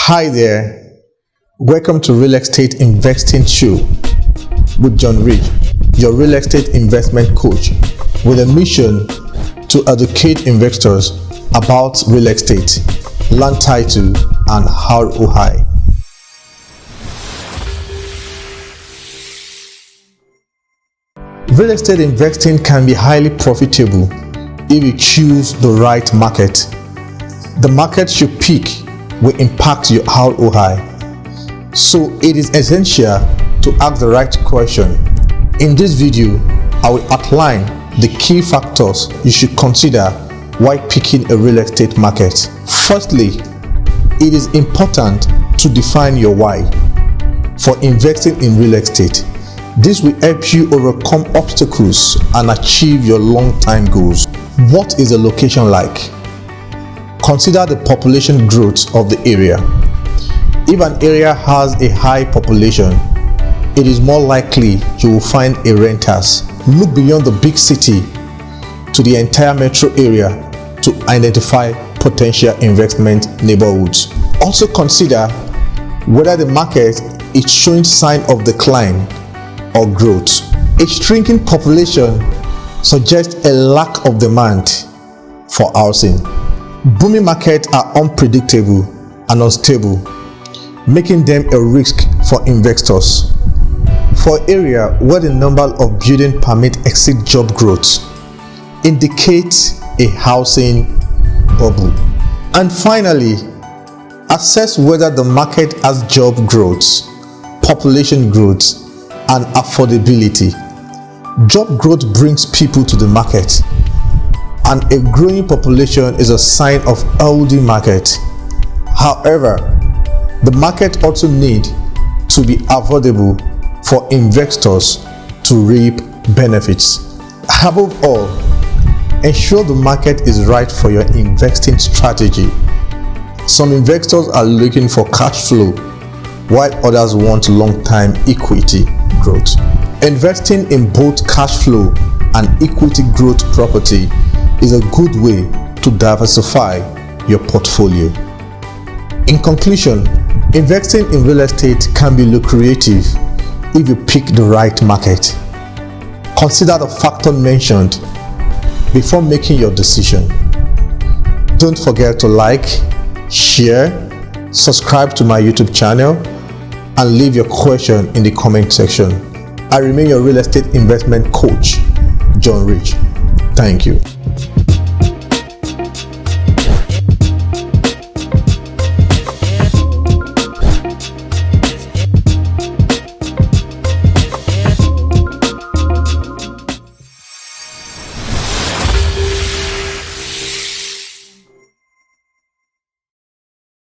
Hi there, welcome to Real Estate Investing Show with John Rich, your real estate investment coach with a mission to educate investors about real estate, land title and ROI. Real estate investing can be highly profitable if you choose the right market. The market you pick will impact your ROI. So it is essential to ask the right question. In this video, I will outline the key factors you should consider while picking a real estate market. Firstly, it is important to define your why for investing in real estate. This will help you overcome obstacles and achieve your long-term goals. What is the location like? Consider the population growth of the area. If an area has a high population, it is more likely you will find a renters. Look beyond the big city to the entire metro area to identify potential investment neighborhoods. Also consider whether the market is showing sign of decline or growth. A shrinking population suggests a lack of demand for housing. Booming markets are unpredictable and unstable, making them a risk for investors. For an area where the number of building permits exceed job growth, indicates a housing bubble. And finally, assess whether the market has job growth, population growth, and affordability. Job growth brings people to the market, and a growing population is a sign of healthy market. However, the market also needs to be affordable for investors to reap benefits. Above all, ensure the market is right for your investing strategy. Some investors are looking for cash flow, while others want long-term equity growth. Investing in both cash flow and equity growth property is a good way to diversify your portfolio. In conclusion, investing in real estate can be lucrative if you pick the right market. Consider the factors mentioned before making your decision. Don't forget to like, share, subscribe to my YouTube channel, and leave your question in the comment section. I remain your real estate investment coach, John Rich. Thank you.